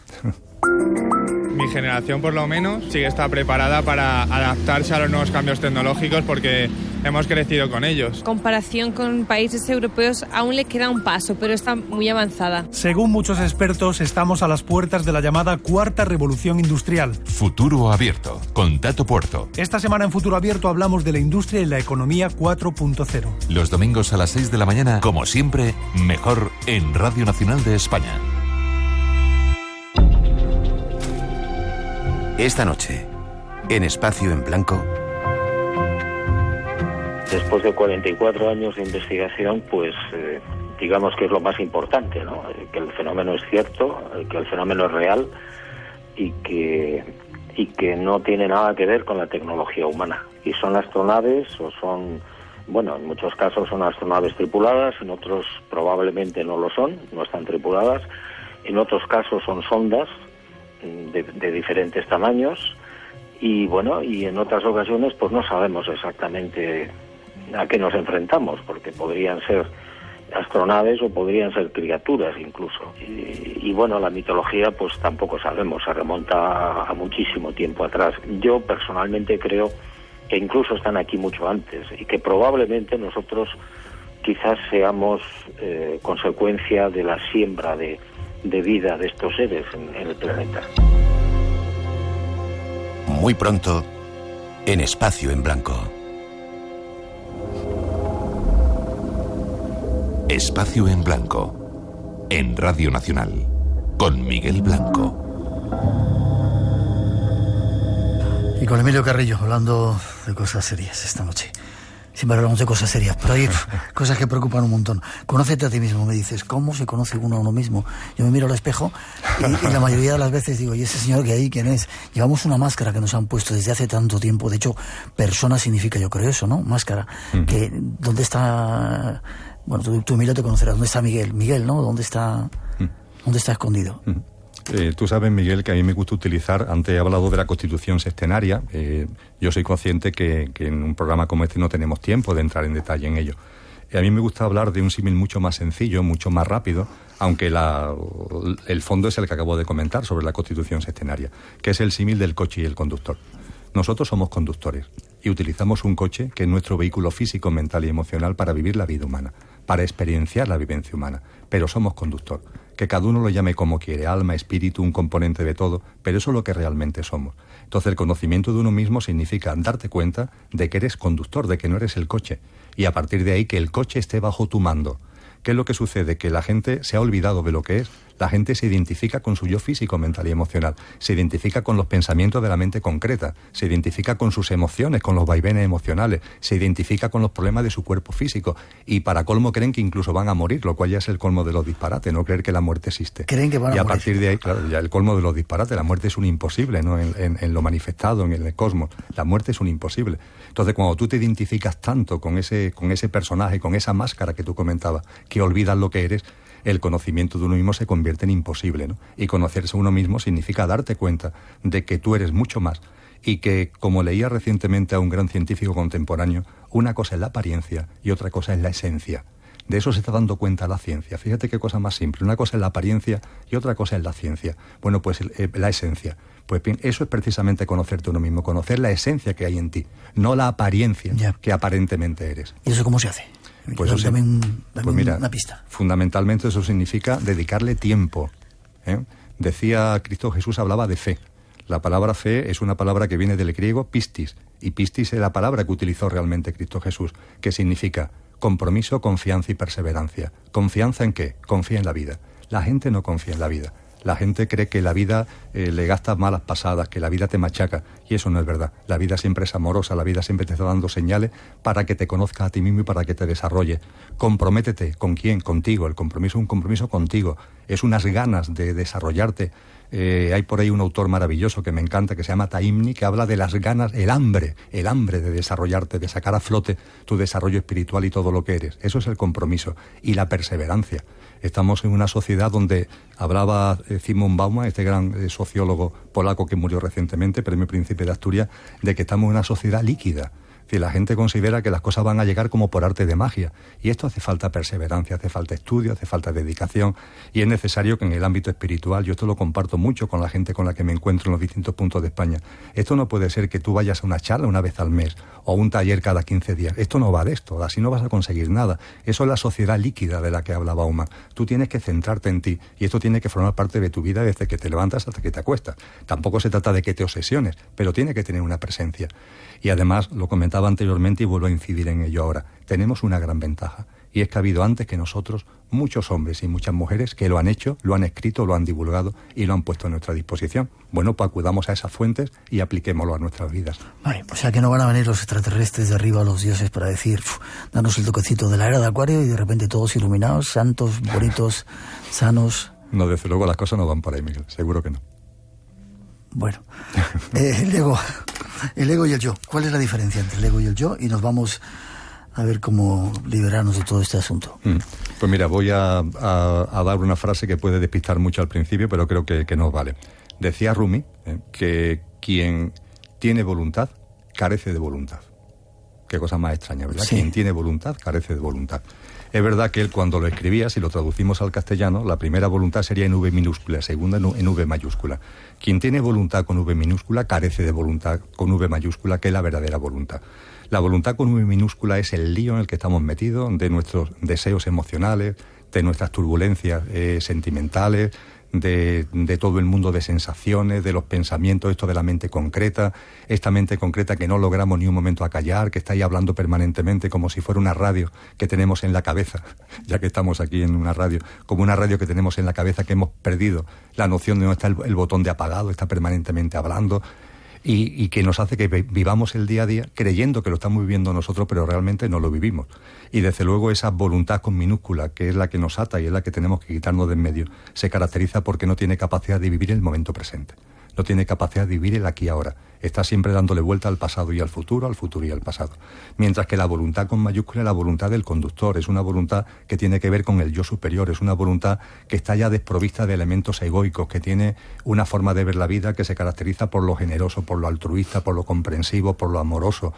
Mi generación, por lo menos, sí que está preparada para adaptarse a los nuevos cambios tecnológicos porque hemos crecido con ellos. En comparación con países europeos, aún le queda un paso, pero está muy avanzada. Según muchos expertos, estamos a las puertas de la llamada cuarta revolución industrial. Futuro Abierto, con Tato Puerto. Esta semana en Futuro Abierto hablamos de la industria y la economía 4.0. Los domingos a las 6 de la mañana, como siempre, mejor en Radio Nacional de España. Esta noche, en Espacio en Blanco... Después de 44 años de investigación, pues digamos que es lo más importante, ¿no? Que el fenómeno es cierto, que el fenómeno es real y que no tiene nada que ver con la tecnología humana. Y son astronaves o son, bueno, en muchos casos son astronaves tripuladas, en otros probablemente no lo son, no están tripuladas, en otros casos son sondas de diferentes tamaños y bueno, y en otras ocasiones pues no sabemos exactamente a qué nos enfrentamos, porque podrían ser astronaves o podrían ser criaturas incluso. Y bueno, la mitología pues tampoco sabemos, se remonta a muchísimo tiempo atrás. Yo personalmente creo que incluso están aquí mucho antes y que probablemente nosotros quizás seamos consecuencia de la siembra de vida de estos seres en el planeta. Muy pronto, en Espacio en Blanco. Espacio en Blanco, en Radio Nacional, con Miguel Blanco. Y con Emilio Carrillo, hablando de cosas serias esta noche. Siempre hablamos de cosas serias, pero hay cosas que preocupan un montón. Conócete a ti mismo, me dices, ¿cómo se conoce uno a uno mismo? Yo me miro al espejo y la mayoría de las veces digo, ¿y ese señor que hay quién es? Llevamos una máscara que nos han puesto desde hace tanto tiempo. De hecho, persona significa, yo creo eso, ¿no? Máscara. Que ¿dónde está? Bueno, tú Emilio te conocerás. ¿Dónde está Miguel? Miguel, ¿no? ¿Dónde está escondido? Tú sabes, Miguel, que a mí me gusta utilizar, antes he hablado de la Constitución sextenaria, yo soy consciente que en un programa como este no tenemos tiempo de entrar en detalle en ello. A mí me gusta hablar de un símil mucho más sencillo, mucho más rápido, aunque el fondo es el que acabo de comentar sobre la Constitución sextenaria, que es el símil del coche y el conductor. Nosotros somos conductores y utilizamos un coche que es nuestro vehículo físico, mental y emocional para vivir la vida humana, para experienciar la vivencia humana, pero somos conductor. Que cada uno lo llame como quiere, alma, espíritu, un componente de todo, pero eso es lo que realmente somos. Entonces el conocimiento de uno mismo significa darte cuenta de que eres conductor, de que no eres el coche, y a partir de ahí que el coche esté bajo tu mando. ¿Qué es lo que sucede? Que la gente se ha olvidado de lo que es. La gente se identifica con su yo físico, mental y emocional. Se identifica con los pensamientos de la mente concreta. Se identifica con sus emociones, con los vaivenes emocionales. Se identifica con los problemas de su cuerpo físico. Y para colmo creen que incluso van a morir, lo cual ya es el colmo de los disparates, no creer que la muerte existe. Creen que van a morir. Y a partir de ahí, claro, ya el colmo de los disparates. La muerte es un imposible, ¿no? En lo manifestado, en el cosmos. La muerte es un imposible. Entonces, cuando tú te identificas tanto con ese personaje, con esa máscara que tú comentabas, que olvidas lo que eres, el conocimiento de uno mismo se convierte en imposible, ¿no? Y conocerse a uno mismo significa darte cuenta de que tú eres mucho más y que, como leía recientemente a un gran científico contemporáneo, una cosa es la apariencia y otra cosa es la esencia. De eso se está dando cuenta la ciencia. Fíjate qué cosa más simple. Una cosa es la apariencia y otra cosa es la ciencia. Bueno, pues la esencia. Pues bien, eso es precisamente conocerte uno mismo, conocer la esencia que hay en ti, no la apariencia que aparentemente eres. ¿Y eso cómo se hace? Pues eso dame mira, una pista. Fundamentalmente eso significa dedicarle tiempo. Decía Cristo Jesús, hablaba de fe. La palabra fe es una palabra que viene del griego pistis, y pistis es la palabra que utilizó realmente Cristo Jesús, que significa compromiso, confianza y perseverancia. ¿Confianza en qué? Confía en la vida. La gente no confía en la vida. La gente cree que la vida le gasta malas pasadas, que la vida te machaca, y eso no es verdad. La vida siempre es amorosa, la vida siempre te está dando señales para que te conozcas a ti mismo y para que te desarrolles. Comprométete. ¿Con quién? Contigo. El compromiso es un compromiso contigo. Es unas ganas de desarrollarte. Hay por ahí un autor maravilloso que me encanta, que se llama Taimni, que habla de las ganas, el hambre de desarrollarte, de sacar a flote tu desarrollo espiritual y todo lo que eres. Eso es el compromiso. Y la perseverancia. Estamos en una sociedad donde hablaba Zygmunt Bauman, este gran sociólogo polaco que murió recientemente, Premio Príncipe de Asturias, de que estamos en una sociedad líquida. Es decir, la gente considera que las cosas van a llegar como por arte de magia. Y esto hace falta perseverancia, hace falta estudio, hace falta dedicación. Y es necesario que en el ámbito espiritual, yo esto lo comparto mucho con la gente con la que me encuentro en los distintos puntos de España. Esto no puede ser que tú vayas a una charla una vez al mes o a un taller cada 15 días. Esto no va de esto, así no vas a conseguir nada. Eso es la sociedad líquida de la que habla Bauman. Tú tienes que centrarte en ti y esto tiene que formar parte de tu vida desde que te levantas hasta que te acuestas. Tampoco se trata de que te obsesiones, pero tiene que tener una presencia. Y además, lo comentaba anteriormente y vuelvo a incidir en ello ahora, tenemos una gran ventaja, y es que ha habido antes que nosotros muchos hombres y muchas mujeres que lo han hecho, lo han escrito, lo han divulgado y lo han puesto a nuestra disposición. Bueno, pues acudamos a esas fuentes y apliquémoslo a nuestras vidas. Vale, o sea que no van a venir los extraterrestres de arriba, los dioses, para decir, danos el toquecito de la era de Acuario y de repente todos iluminados, santos, bonitos, sanos. No, desde luego las cosas no van por ahí, Miguel, seguro que no. Bueno, el ego y el yo. ¿Cuál es la diferencia entre el ego y el yo? Y nos vamos a ver cómo liberarnos de todo este asunto. Pues mira, voy a dar una frase que puede despistar mucho al principio, pero creo que nos vale. Decía Rumi que quien tiene voluntad carece de voluntad. Qué cosa más extraña, ¿verdad? Sí. Quien tiene voluntad carece de voluntad. Es verdad que él cuando lo escribía, si lo traducimos al castellano, la primera voluntad sería en V minúscula, la segunda en V mayúscula. Quien tiene voluntad con V minúscula carece de voluntad con V mayúscula, que es la verdadera voluntad. La voluntad con V minúscula es el lío en el que estamos metidos, de nuestros deseos emocionales, de nuestras turbulencias sentimentales, de todo el mundo de sensaciones, de los pensamientos, esto de la mente concreta, esta mente concreta que no logramos ni un momento acallar, que está ahí hablando permanentemente como si fuera una radio que tenemos en la cabeza, ya que estamos aquí en una radio, como una radio que tenemos en la cabeza que hemos perdido la noción de dónde está el botón de apagado, está permanentemente hablando, y que nos hace que vivamos el día a día creyendo que lo estamos viviendo nosotros, pero realmente no lo vivimos. Y desde luego esa voluntad con minúscula, que es la que nos ata y es la que tenemos que quitarnos de en medio, se caracteriza porque no tiene capacidad de vivir el momento presente. No tiene capacidad de vivir el aquí y ahora. Está siempre dándole vuelta al pasado y al futuro y al pasado. Mientras que la voluntad con mayúscula es la voluntad del conductor, es una voluntad que tiene que ver con el yo superior, es una voluntad que está ya desprovista de elementos egoicos, que tiene una forma de ver la vida que se caracteriza por lo generoso, por lo altruista, por lo comprensivo, por lo amoroso,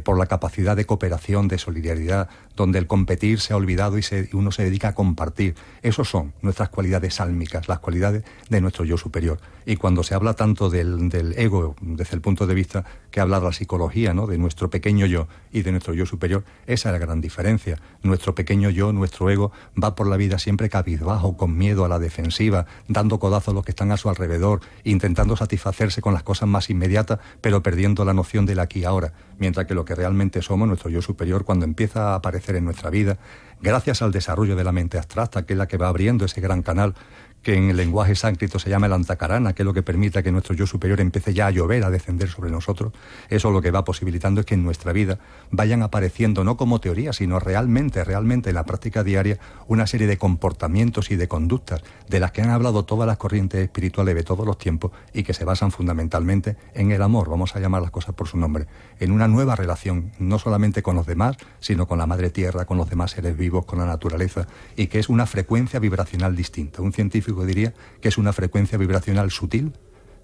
por la capacidad de cooperación, de solidaridad, donde el competir se ha olvidado y uno se dedica a compartir. Esos son nuestras cualidades sálmicas, las cualidades de nuestro yo superior. Y cuando se habla tanto del ego desde el punto de vista que habla la psicología, ¿no?, de nuestro pequeño yo y de nuestro yo superior, esa es la gran diferencia. Nuestro pequeño yo, nuestro ego, va por la vida siempre cabizbajo, con miedo, a la defensiva, dando codazos a los que están a su alrededor, intentando satisfacerse con las cosas más inmediatas, pero perdiendo la noción del aquí y ahora. Mientras que lo que realmente somos, nuestro yo superior, cuando empieza a aparecer en nuestra vida, gracias al desarrollo de la mente abstracta, que es la que va abriendo ese gran canal, que en el lenguaje sánscrito se llama el antakarana, que es lo que permite que nuestro yo superior empiece ya a llover, a descender sobre nosotros. Eso lo que va posibilitando es que en nuestra vida vayan apareciendo, no como teoría, sino realmente en la práctica diaria, una serie de comportamientos y de conductas de las que han hablado todas las corrientes espirituales de todos los tiempos y que se basan fundamentalmente en el amor, vamos a llamar las cosas por su nombre, en una nueva relación, no solamente con los demás, sino con la madre tierra, con los demás seres vivos, con la naturaleza, y que es una frecuencia vibracional distinta. Un científico diría que es una frecuencia vibracional sutil,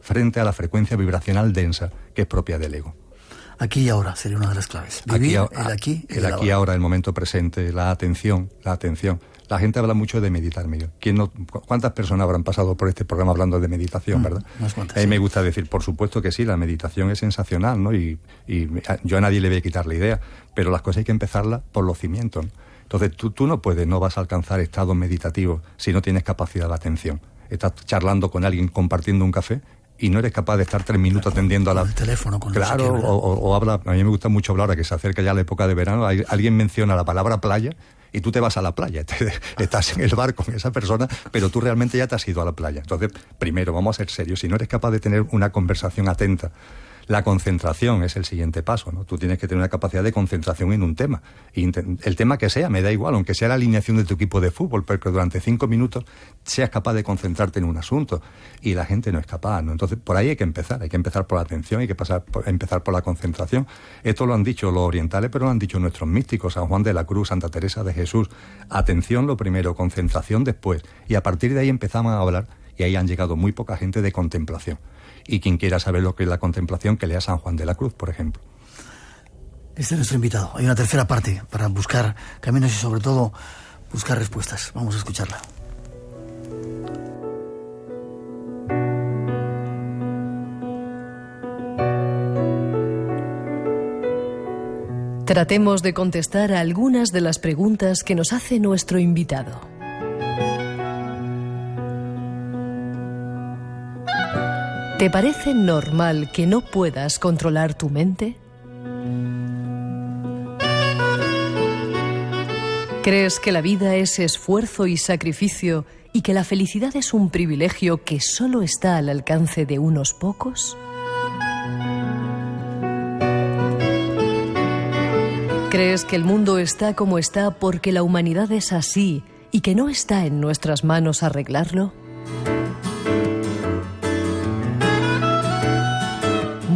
frente a la frecuencia vibracional densa que es propia del ego. Aquí y ahora sería una de las claves. Vivir el aquí y el aquí y ahora, el momento presente, la atención. La gente habla mucho de meditar, Miguel. ¿Cuántas personas habrán pasado por este programa hablando de meditación, verdad? A mí me gusta decir, por supuesto que sí, la meditación es sensacional, ¿no? Y yo a nadie le voy a quitar la idea, pero las cosas hay que empezarlas por los cimientos, ¿no? Entonces tú no vas a alcanzar estados meditativos si no tienes capacidad de atención. Estás charlando con alguien, compartiendo un café, y no eres capaz de estar 3 minutos atendiendo el teléfono con claro, o habla. A mí me gusta mucho hablar, ahora que se acerca ya la época de verano, alguien menciona la palabra playa y tú te vas a la playa, estás en el bar con esa persona, pero tú realmente ya te has ido a la playa. Entonces, primero, vamos a ser serios, si no eres capaz de tener una conversación atenta, la concentración es el siguiente paso, ¿no? Tú tienes que tener una capacidad de concentración en un tema. El tema que sea, me da igual, aunque sea la alineación de tu equipo de fútbol, pero que durante 5 minutos seas capaz de concentrarte en un asunto. Y la gente no es capaz, ¿no? Entonces, por ahí hay que empezar por la atención, hay que empezar por la concentración. Esto lo han dicho los orientales, pero lo han dicho nuestros místicos, San Juan de la Cruz, Santa Teresa de Jesús. Atención lo primero, concentración después. Y a partir de ahí empezamos a hablar, y ahí han llegado muy poca gente, de contemplación. Y quien quiera saber lo que es la contemplación, que lea San Juan de la Cruz, por ejemplo. Este es nuestro invitado. Hay una tercera parte para buscar caminos y sobre todo buscar respuestas. Vamos a escucharla. Tratemos de contestar a algunas de las preguntas que nos hace nuestro invitado. ¿Te parece normal que no puedas controlar tu mente? ¿Crees que la vida es esfuerzo y sacrificio y que la felicidad es un privilegio que solo está al alcance de unos pocos? ¿Crees que el mundo está como está porque la humanidad es así y que no está en nuestras manos arreglarlo?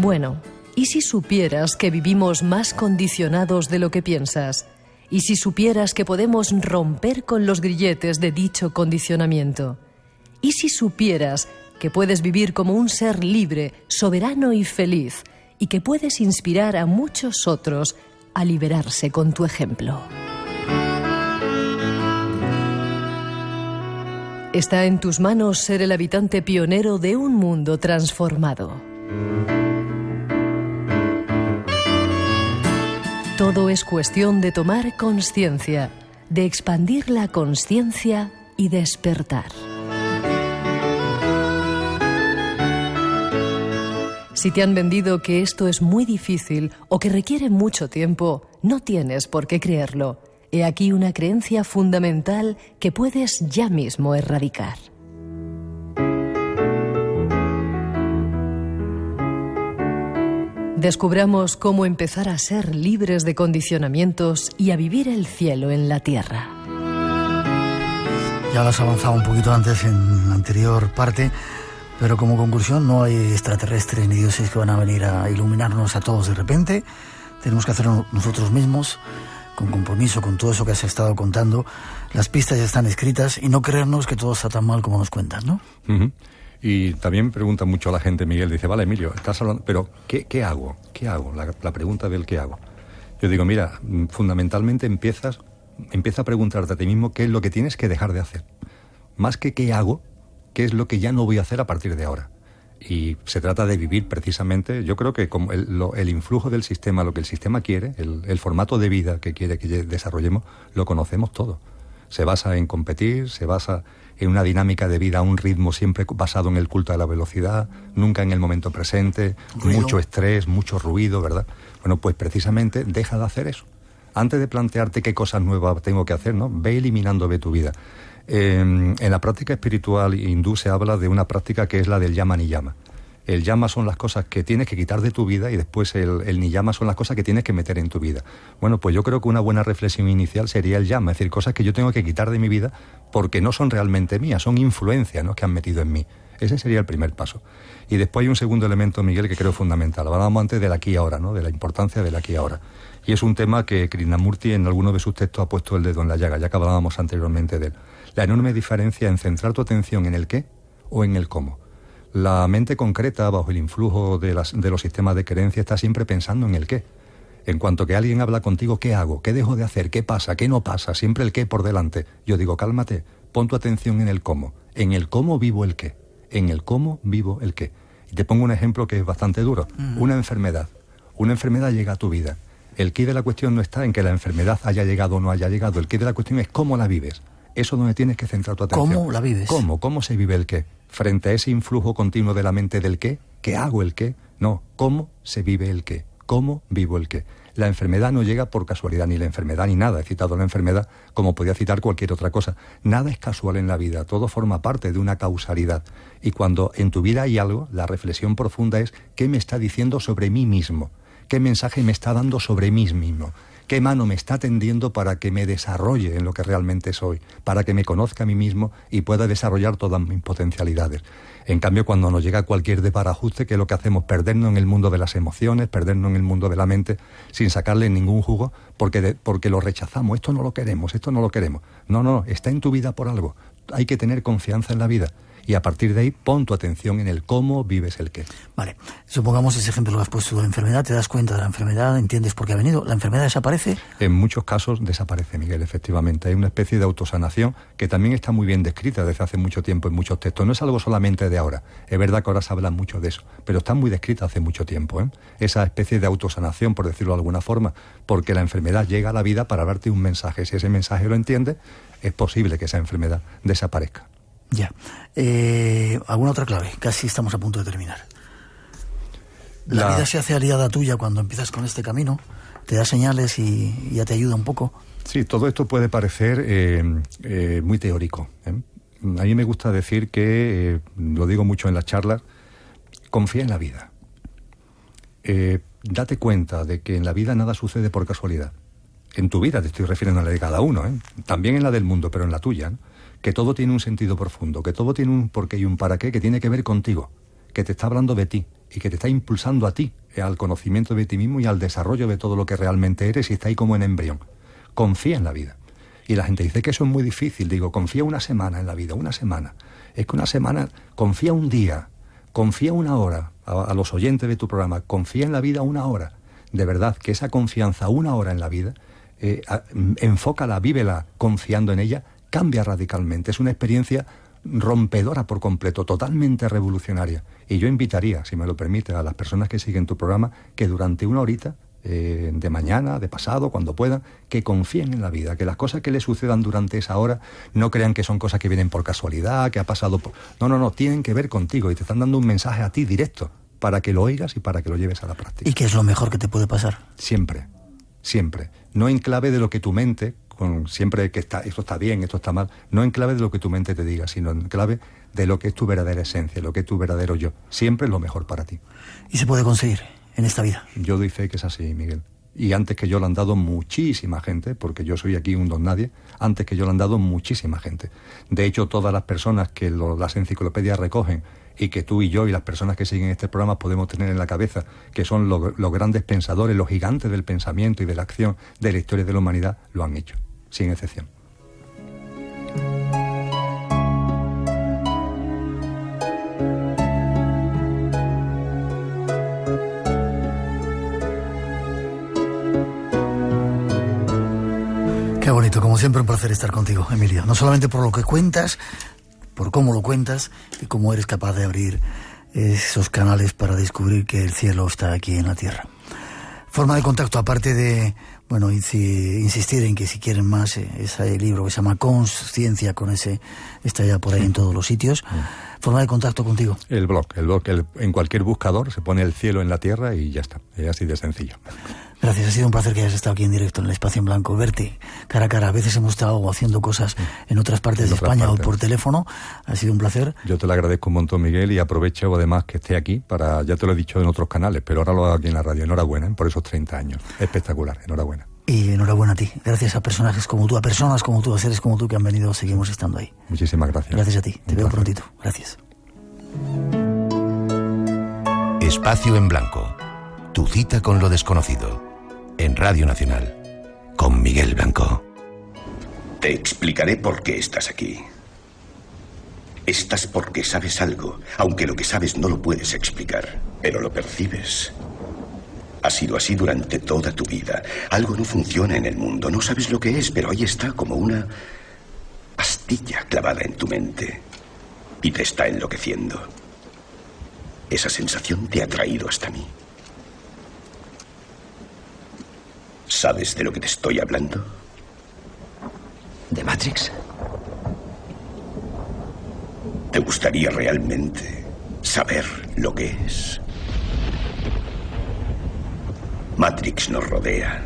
Bueno, ¿y si supieras que vivimos más condicionados de lo que piensas? ¿Y si supieras que podemos romper con los grilletes de dicho condicionamiento? ¿Y si supieras que puedes vivir como un ser libre, soberano y feliz, y que puedes inspirar a muchos otros a liberarse con tu ejemplo? Está en tus manos ser el habitante pionero de un mundo transformado. Todo es cuestión de tomar conciencia, de expandir la conciencia y despertar. Si te han vendido que esto es muy difícil o que requiere mucho tiempo, no tienes por qué creerlo. He aquí una creencia fundamental que puedes ya mismo erradicar. Descubramos cómo empezar a ser libres de condicionamientos y a vivir el cielo en la tierra. Ya lo has avanzado un poquito antes en la anterior parte, pero como conclusión no hay extraterrestres ni dioses que van a venir a iluminarnos a todos de repente. Tenemos que hacerlo nosotros mismos, con compromiso, con todo eso que has estado contando. Las pistas ya están escritas y no creernos que todo está tan mal como nos cuentan, ¿no? Uh-huh. Y también pregunta mucho a la gente, Miguel, dice, vale, Emilio, estás hablando, pero ¿qué hago? ¿Qué hago? La pregunta del ¿qué hago? Yo digo, mira, fundamentalmente empieza a preguntarte a ti mismo qué es lo que tienes que dejar de hacer. Más que qué hago, qué es lo que ya no voy a hacer a partir de ahora. Y se trata de vivir precisamente, yo creo que como el influjo del sistema, lo que el sistema quiere, el formato de vida que quiere que desarrollemos, lo conocemos todo. Se basa en competir, se basa en una dinámica de vida, un ritmo siempre basado en el culto de la velocidad, nunca en el momento presente, mucho estrés, mucho ruido, ¿verdad? Bueno, pues precisamente deja de hacer eso. Antes de plantearte qué cosas nuevas tengo que hacer, ¿no? Ve eliminando de tu vida. En la práctica espiritual hindú se habla de una práctica que es la del yama niyama. El yama son las cosas que tienes que quitar de tu vida y después el niyama son las cosas que tienes que meter en tu vida. Bueno, pues yo creo que una buena reflexión inicial sería el yama, es decir, cosas que yo tengo que quitar de mi vida porque no son realmente mías, son influencias, ¿no?, que han metido en mí. Ese sería el primer paso. Y después hay un segundo elemento, Miguel, que creo fundamental. Hablábamos antes del aquí y ahora, ¿no?, de la importancia del aquí y ahora. Y es un tema que Krishnamurti en alguno de sus textos ha puesto el dedo en la llaga, ya que hablábamos anteriormente de él. La enorme diferencia en centrar tu atención en el qué o en el cómo. La mente concreta, bajo el influjo de los sistemas de creencia, está siempre pensando en el qué. En cuanto que alguien habla contigo, ¿qué hago? ¿Qué dejo de hacer? ¿Qué pasa? ¿Qué no pasa? Siempre el qué por delante. Yo digo, cálmate, pon tu atención en el cómo. En el cómo vivo el qué. En el cómo vivo el qué. Y te pongo un ejemplo que es bastante duro. Una enfermedad. Una enfermedad llega a tu vida. El qué de la cuestión no está en que la enfermedad haya llegado o no haya llegado. El qué de la cuestión es cómo la vives. Eso es donde tienes que centrar tu atención. ¿Cómo la vives? ¿Cómo se vive el qué? Frente a ese influjo continuo de la mente del qué, ¿qué hago el qué? No, ¿cómo se vive el qué? ¿Cómo vivo el qué? La enfermedad no llega por casualidad, ni la enfermedad ni nada. He citado la enfermedad como podía citar cualquier otra cosa. Nada es casual en la vida, todo forma parte de una causalidad. Y cuando en tu vida hay algo, la reflexión profunda es ¿qué me está diciendo sobre mí mismo? ¿Qué mensaje me está dando sobre mí mismo? ¿Qué mano me está tendiendo para que me desarrolle en lo que realmente soy? Para que me conozca a mí mismo y pueda desarrollar todas mis potencialidades. En cambio, cuando nos llega cualquier desbarajuste, que es lo que hacemos, perdernos en el mundo de las emociones, perdernos en el mundo de la mente, sin sacarle ningún jugo, porque lo rechazamos. Esto no lo queremos, esto no lo queremos. No, está en tu vida por algo. Hay que tener confianza en la vida. Y a partir de ahí, pon tu atención en el cómo vives el qué. Vale, supongamos ese ejemplo que has puesto de la enfermedad, te das cuenta de la enfermedad, entiendes por qué ha venido, ¿la enfermedad desaparece? En muchos casos desaparece, Miguel, efectivamente. Hay una especie de autosanación que también está muy bien descrita desde hace mucho tiempo en muchos textos. No es algo solamente de ahora, es verdad que ahora se habla mucho de eso, pero está muy descrita hace mucho tiempo, ¿eh? Esa especie de autosanación, por decirlo de alguna forma, porque la enfermedad llega a la vida para darte un mensaje. Si ese mensaje lo entiendes, es posible que esa enfermedad desaparezca. Ya. ¿Alguna otra clave? Casi estamos a punto de terminar. La vida se hace aliada tuya cuando empiezas con este camino, te da señales y ya te ayuda un poco. Sí, todo esto puede parecer muy teórico, ¿eh? A mí me gusta decir que, lo digo mucho en las charlas, confía en la vida. Date cuenta de que en la vida nada sucede por casualidad. En tu vida te estoy refiriendo a la de cada uno, ¿eh? También en la del mundo, pero en la tuya, ¿no? Que todo tiene un sentido profundo, que todo tiene un porqué y un para qué que tiene que ver contigo, que te está hablando de ti y que te está impulsando a ti, al conocimiento de ti mismo y al desarrollo de todo lo que realmente eres y está ahí como en embrión. Confía en la vida. Y la gente dice que eso es muy difícil. Digo, confía una semana en la vida, una semana. Es que una semana, confía un día, confía una hora. A los oyentes de tu programa, confía en la vida una hora. De verdad, que esa confianza una hora en la vida, enfócala, vívela confiando en ella, cambia radicalmente. Es una experiencia rompedora por completo, totalmente revolucionaria. Y yo invitaría, si me lo permite, a las personas que siguen tu programa, que durante una horita, de mañana, de pasado, cuando puedan, que confíen en la vida, que las cosas que les sucedan durante esa hora no crean que son cosas que vienen por casualidad, que ha pasado por... No, tienen que ver contigo y te están dando un mensaje a ti directo, para que lo oigas y para que lo lleves a la práctica. ¿Y qué es lo mejor que te puede pasar? Siempre. No en clave de lo que tu mente... siempre que esto está bien, esto está mal, no en clave de lo que tu mente te diga, sino en clave de lo que es tu verdadera esencia, lo que es tu verdadero yo. Siempre es lo mejor para ti. ¿Y se puede conseguir en esta vida? Yo doy fe que es así, Miguel. Y antes que yo lo han dado muchísima gente, porque yo soy aquí un don nadie, antes que yo lo han dado muchísima gente. De hecho, todas las personas que las enciclopedias recogen y que tú y yo y las personas que siguen este programa podemos tener en la cabeza, que son los grandes pensadores, los gigantes del pensamiento y de la acción de la historia de la humanidad, lo han hecho, sin excepción. Qué bonito, como siempre un placer estar contigo, Emilio. No solamente por lo que cuentas, por cómo lo cuentas y cómo eres capaz de abrir esos canales para descubrir que el cielo está aquí en la tierra. Forma de contacto, aparte de, bueno, insistir en que si quieren más, ese libro que se llama Consciencia, con ese, está ya por ahí en todos los sitios. Forma de contacto contigo. El blog, en cualquier buscador se pone el cielo en la tierra y ya está, es así de sencillo. Gracias, ha sido un placer que hayas estado aquí en directo en el Espacio en Blanco, verte cara a cara. A veces hemos estado haciendo cosas en otras partes de España o por teléfono. Ha sido un placer. Yo te lo agradezco un montón, Miguel, y aprovecho además que esté aquí para, ya te lo he dicho en otros canales, pero ahora lo hago aquí en la radio. Enhorabuena, por esos 30 años. Espectacular, enhorabuena. Y enhorabuena a ti. Gracias a personajes como tú, a personas como tú, a seres como tú que han venido, seguimos estando ahí. Muchísimas gracias. Gracias a ti. Te veo prontito. Gracias. Espacio en Blanco. Tu cita con lo desconocido. En Radio Nacional, con Miguel Blanco. Te explicaré por qué estás aquí. Estás porque sabes algo, aunque lo que sabes no lo puedes explicar, pero lo percibes. Ha sido así durante toda tu vida. Algo no funciona en el mundo, no sabes lo que es, pero ahí está como una astilla clavada en tu mente y te está enloqueciendo. Esa sensación te ha traído hasta mí. ¿Sabes de lo que te estoy hablando? ¿De Matrix? ¿Te gustaría realmente saber lo que es? Matrix nos rodea.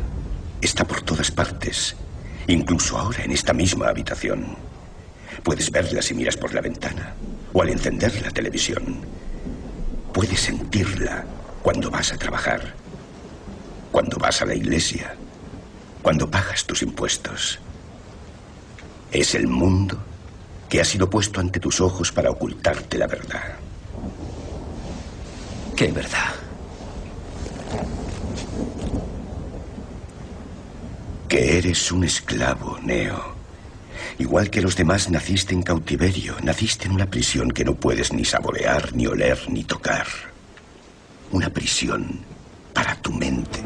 Está por todas partes. Incluso ahora en esta misma habitación. Puedes verla si miras por la ventana o al encender la televisión. Puedes sentirla cuando vas a trabajar, cuando vas a la iglesia, cuando pagas tus impuestos. Es el mundo que ha sido puesto ante tus ojos para ocultarte la verdad. ¿Qué verdad? Que eres un esclavo, Neo. Igual que los demás, naciste en cautiverio. Naciste en una prisión que no puedes ni saborear, ni oler, ni tocar. Una prisión para tu mente.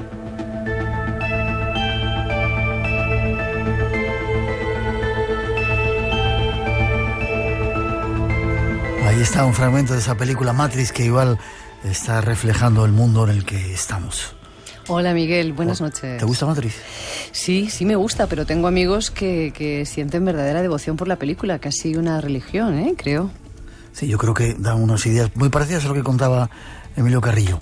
Ahí está un fragmento de esa película Matrix que igual está reflejando el mundo en el que estamos. Hola Miguel, buenas noches. ¿Te gusta Matrix? Sí, sí me gusta, pero tengo amigos que sienten verdadera devoción por la película, casi una religión, creo. Sí, yo creo que da unas ideas muy parecidas a lo que contaba Emilio Carrillo.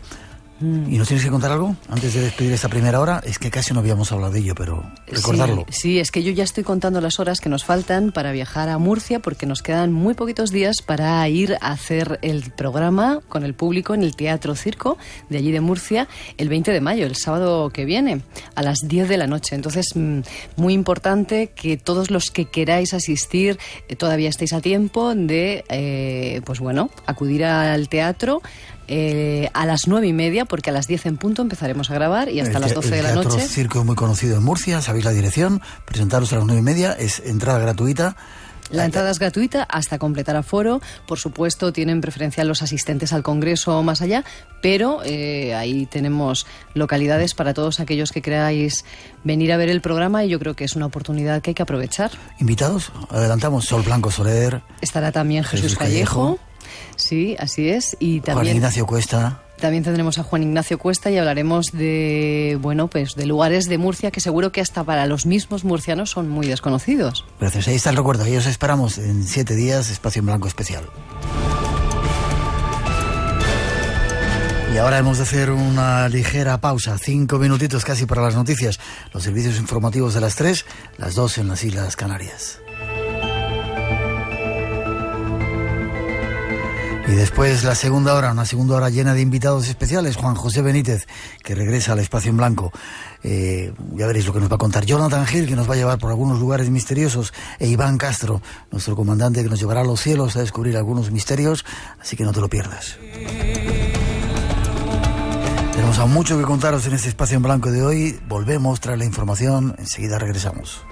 ¿Y nos tienes que contar algo antes de despedir esta primera hora? Es que casi no habíamos hablado de ello, pero recordarlo. Sí, es que yo ya estoy contando las horas que nos faltan para viajar a Murcia, porque nos quedan muy poquitos días para ir a hacer el programa con el público en el Teatro Circo de allí de Murcia el 20 de mayo, el sábado que viene, a las 10 de la noche. Entonces, muy importante que todos los que queráis asistir, todavía estéis a tiempo de, acudir al teatro. A las 9:30, porque a las 10 en punto empezaremos a grabar y hasta las 12 de la noche. El Teatro Circo es muy conocido en Murcia, sabéis la dirección, presentaros a las 9:30, es entrada gratuita. La entrada es gratuita hasta completar aforo. Por supuesto, tienen preferencia los asistentes al Congreso o más allá, pero ahí tenemos localidades para todos aquellos que queráis venir a ver el programa y yo creo que es una oportunidad que hay que aprovechar. ¿Invitados? Adelantamos, Sol Blanco Soler. Estará también Jesús Callejo. Sí, así es. Y también Juan Ignacio Cuesta. También tendremos a Juan Ignacio Cuesta y hablaremos de lugares de Murcia que seguro que hasta para los mismos murcianos son muy desconocidos. Gracias, ahí está el recuerdo. Y os esperamos en 7 días, Espacio en Blanco especial. Y ahora hemos de hacer una ligera pausa, 5 minutitos casi para las noticias, los servicios informativos de las 3, las 2 en las Islas Canarias. Y después la segunda hora, una segunda hora llena de invitados especiales. Juan José Benítez, que regresa al Espacio en Blanco. Ya veréis lo que nos va a contar. Jonathan Gil, que nos va a llevar por algunos lugares misteriosos. E Iván Castro, nuestro comandante, que nos llevará a los cielos a descubrir algunos misterios. Así que no te lo pierdas. Tenemos aún mucho que contaros en este Espacio en Blanco de hoy. Volvemos tras la información. Enseguida regresamos.